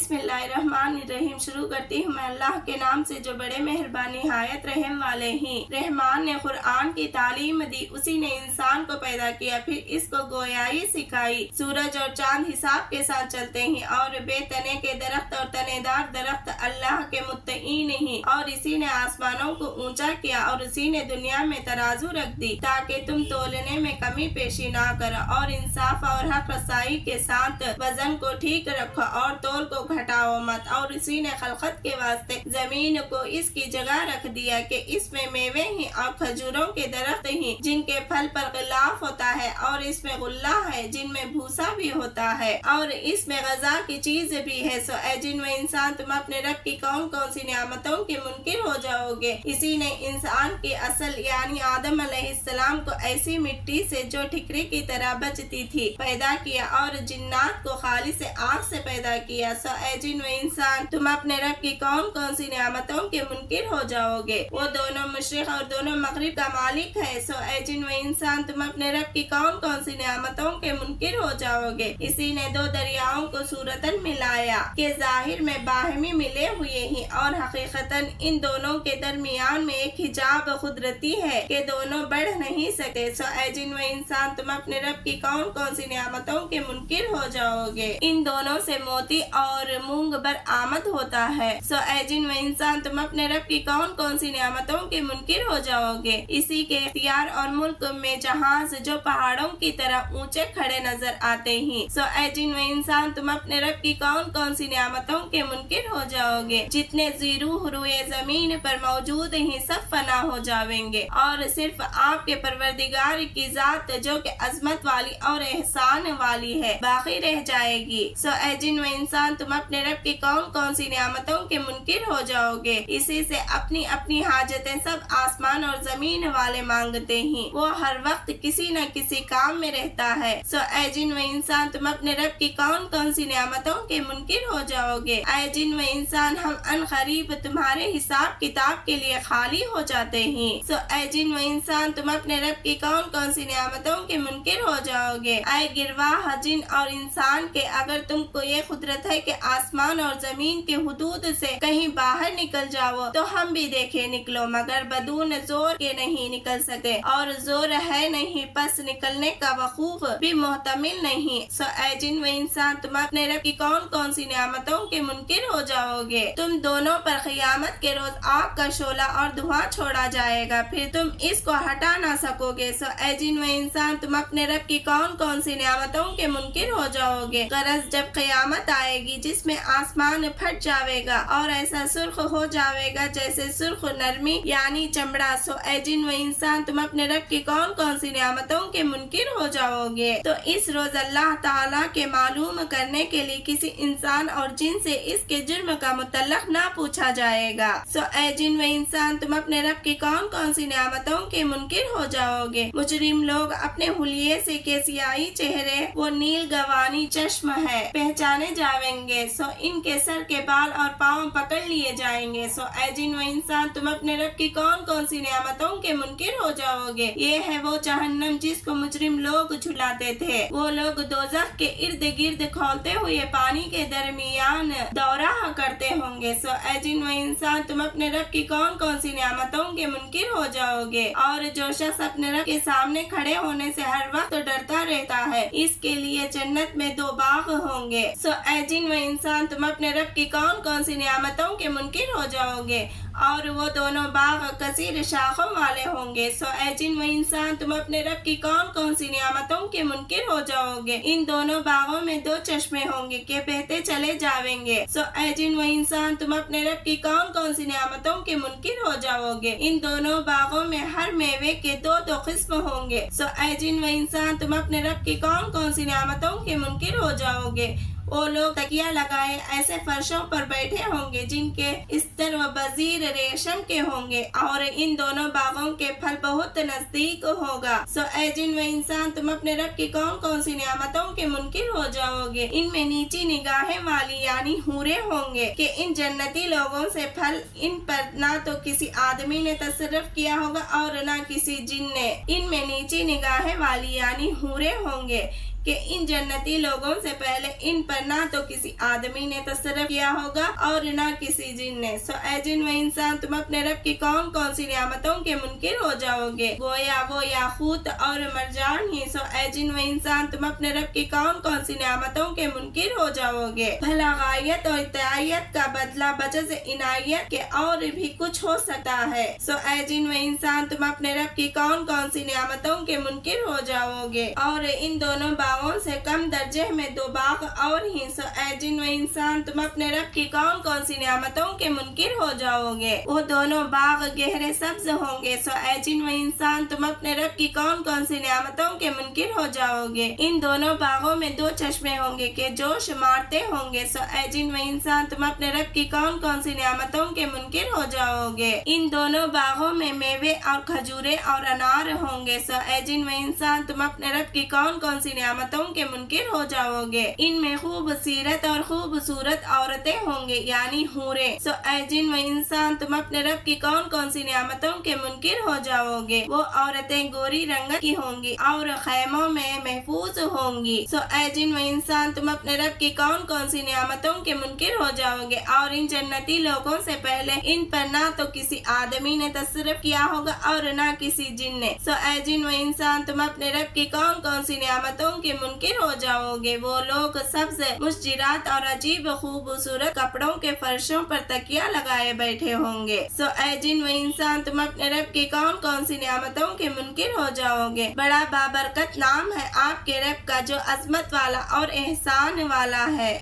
बिस्मिल्लाहिर्रहमानिर्रहीम। शुरू करती हूँ मैं अल्लाह के नाम से जो बड़े मेहरबान निहायत रहम वाले हैं। रहमान ने कुरान की तालीम दी, उसी ने इंसान को पैदा किया, फिर इसको गोयाई सिखाई। सूरज और चांद हिसाब के साथ चलते हैं और बेतने के दरख्त और तनेदार दरख्त अल्लाह के मुत्तईन हैं। और इसी ने आसमानों को ऊंचा किया और उसी ने दुनिया में तराजू रख दी ताकि तुम तोलने में कमी पेशी ना करो और इंसाफ और हक रसाई के साथ वजन को ठीक रखो और तोल को घटाओ मत। और इसी ने खलकत के वास्ते जमीन को इसकी जगह रख दिया कि इसमें मेवे हैं और खजूरों के दरख्त हैं जिनके फल पर गिलाफ होता है, और इसमें गुल्ला है जिनमें भूसा भी होता है, और इसमें गजा की चीज भी है। सो ऐ जिन व इंसान, तुम अपने रब की कौन कौन सी नियामतों के मुनकिर हो जाओगे। इसी ने इंसान की असल यानी आदम अलैहिस्सलाम को ऐसी मिट्टी से जो ठिकरी की तरह बचती थी पैदा किया और जिन्नात को खाली से आग से पैदा किया। सो ऐ जिन व इंसान, तुम अपने रब की कौन कौन सी नियामतों के मुनकिर हो जाओगे। वो दोनों मशरिक और दोनों मगरिब का मालिक है। सो ऐ जिन व इंसान, तुम अपने रब की कौन कौन सी नियामतों के मुनकिर हो जाओगे। इसी ने दो दरियाओं को सूरतन मिलाया कि जाहिर में बाहमी मिले हुए हैं और हकीकतन इन दोनों के दरमियान में एक हिजाब कुदरती है कि दोनों बढ़ नहीं सकते। सो ऐ जिन व इंसान, तुम अपने रब की कौन कौन सी नियामतों के मुनकिर हो जाओगे। इन दोनों से मोती और मूंग बरामद होता है। सो ऐ जिन व इंसान, तुम अपने रब की कौन कौन सी नियामतों के मुनकिर हो जाओगे। इसी के इख्तियार और मुल्क में जहाज जो पहाड़ों की तरह ऊंचे खड़े नजर आते हैं। सो ऐ जिन व इंसान, तुम अपने रब की कौन कौन सी नियामतों के मुनकिर हो जाओगे। जितने जीरू हुए जमीन पर मौजूद हैं सब फना हो जाएंगे और सिर्फ आपके परवरदिगार की जात जो कि अजमत वाली और एहसान वाली है बाकी रह जाएगी। सो ऐ जिन व इंसान, तुम अपने रब की कौन कौन सी नियामतों के मुनकिर हो जाओगे। इसी से अपनी अपनी हाजतें सब आसमान और जमीन वाले मांगते हैं। वो हर वक्त किसी न किसी काम में रहता है। सो ऐ जिन व इंसान, तुम अपने रब की कौन कौन सी नियामतों के मुनकिर हो जाओगे। ऐ जिन व इंसान, हम अन करीब तुम्हारे हिसाब किताब के लिए खाली हो जाते हैं। सो ऐ जिन व इंसान, तुम अपने रब की कौन कौन सी नियामतों के मुनकिर हो जाओगे। ऐ गिरवाह जिन और इंसान के, अगर तुमको ये कुदरत है कि आसमान और जमीन के हुदूद से कहीं बाहर निकल जाओ तो हम भी देखे निकलो, मगर बदून जोर के नहीं निकल सकते और जोर है नहीं बस निकलने का वकूफ भी मोहतमिल नहीं। सो ऐ जिन व इंसान, तुम अपने रब की कौन कौन सी नियामतों के मुनकिर हो जाओगे। तुम दोनों पर क़यामत के रोज आग का शोला और धुआं छोड़ा जाएगा, फिर तुम इसको हटा ना सकोगे। सो ऐ जिन व इंसान, तुम अपने रब की कौन कौन सी नियामतों के मुनकिर हो जाओगे। गरज जब क़यामत आएगी जिसमें आसमान फट जाएगा और ऐसा सुर्ख हो जाएगा जैसे सुर्ख नरमी यानी चमड़ा। सो ऐ जिन व इंसान, तुम अपने रब की कौन कौन सी नियामतों के मुनकिर हो जाओगे। तो इस रोज अल्लाह ताला के मालूम करने के लिए किसी इंसान और जिन से इसके जुर्म का मुतल्लक ना पूछा जाएगा। सो ऐ जिन व इंसान, तुम अपने रब की कौन कौन सी नियामतों के मुनकिर हो जाओगे। मुजरिम लोग अपने हुलिये से के सियाही चेहरे वो नील गवानी चश्म है पहचाने जाएंगे। सो इनके सर के बाल और पाँव पकड़ लिए जाएंगे। सो ऐ जिन व इंसान, तुम अपने रब की कौन कौन सी नियामतों के मुनकिर हो जाओगे। ये है वो जहन्नम जिसको मुजरिम लोग झुलाते थे। वो लोग दोज़ख के इर्द गिर्द खौलते हुए पानी के दरमियान दौरा करते होंगे। सो ऐ जिन व इंसान, तुम अपने रब की कौन कौन सी नियामतों के मुनकिर हो जाओगे। और जो शख्स अपने रब के सामने खड़े होने से हर वक्त डरता रहता है, इसके लिए जन्नत में दो बाग होंगे। सो ऐ जिन व इंसान, तुम अपने रब की कौन कौन सी नियामतों के मुनकिर हो जाओगे और वो दोनों बाग कसीर शाखों वाले होंगे। सो ऐ जिन व इंसान, तुम अपने रब की कौन कौन सी नियामतों के मुनकिर हो जाओगे। इन दोनों बागों में दो चश्मे होंगे कि बहते चले जाएंगे। सो ऐ जिन व इंसान, तुम अपने रब की कौन कौन सी नियामतों के मुनकिर हो जाओगे। इन दोनों बागों में हर मेवे के दो दो किस्म होंगे। सो ऐ जिन व इंसान, तुम अपने रब की कौन कौन सी नियामतों के मुनकिर हो जाओगे। वो लोग तकिया लगाए ऐसे फर्शों पर बैठे होंगे जिनके इस्तर व बजीर रेशम के होंगे और इन दोनों बागों के फल बहुत नजदीक होगा। सो ऐ जिन व इंसान, तुम अपने रब की कौन कौन सी नियामतों के मुनकिर हो जाओगे। इनमें नीची निगाहें वाली यानी हूरे होंगे कि इन जन्नती लोगों से फल इन पर ना तो किसी आदमी ने तसर्रुफ किया होगा और ना किसी जिन ने। इनमें नीची निगाहें वाली यानी हूरे होंगे کہ ان جنتی لوگوں سے پہلے ان پر نہ تو کسی آدمی نے تصرف کیا ہوگا اور نہ کسی جن نے. سو اے جن و انسان تم اپنے رب کی کون کون سی نعمتوں کے منکر ہو جاؤ گے. گویا وہ یاقوت اور مرجان ہی. سو اے جن و انسان تم اپنے رب کی کون کون سی نعمتوں کے منکر ہو جاؤ گے. بھلا غایت اور اطاعت کا بدلہ بجز عنایت کے اور بھی کچھ ہو سکتا ہے. سو اے جن و انسان تم اپنے رب کی کون کون سی نعمتوں کے منکر ہو جاؤ گے. اور ان دونوں باغوں سے کم درجے میں دو باغ اور ہی. سو اے جن و انسان تم اپنے رب کی کون کون سی نعمتوں کے منکر ہو جاؤ گے. وہ دونوں باغ گہرے سبز ہوں گے. سو اے جن و انسان تم اپنے رب کی کون کون سی نعمتوں کے منکر ہو جاؤ گے. ان دونوں باغوں میں دو چشمے ہوں گے کہ جوش مارتے ہوں گے. سو اے جن و انسان تم اپنے رب کی کون کون سی نعمتوں کے منکر ہو جاؤ گے. ان دونوں باغوں میں میوے اور کھجورے اور انار ہوں گے. سو اے جن و انسان تم اپنے رب کی کون کون سی نعمتوں کے منکر ہو جاؤ گے. ان میں خوب سیرت اور خوبصورت عورتیں ہوں گے یعنی حوریں. سو اے جن و انسان تم اپنے رب کی کون کون سی نعمتوں کے منکر ہو جاؤ گے. وہ عورتیں گوری رنگت کی ہوں گی اور خیموں میں محفوظ ہوں گی. سو اے جن و انسان تم اپنے رب کی کون کون سی نعمتوں کے منکر ہو جاؤ گے. اور ان جنتی لوگوں سے پہلے ان پر نہ تو کسی آدمی نے تصرف کیا ہوگا اور نہ کسی جن نے. سو اے جن و انسان تم اپنے رب کی کون کون سی نعمتوں کے منکر ہو جاؤ گے. وہ لوگ سبز مشجرات اور عجیب خوبصورت کپڑوں کے فرشوں پر تکیہ لگائے بیٹھے ہوں گے. سو اے جن و انسان تم اپنے رب کی کون کون سی نعمتوں کے منکر ہو جاؤ گے. بڑا بابرکت نام ہے آپ کے رب کا جو عظمت والا اور احسان والا ہے.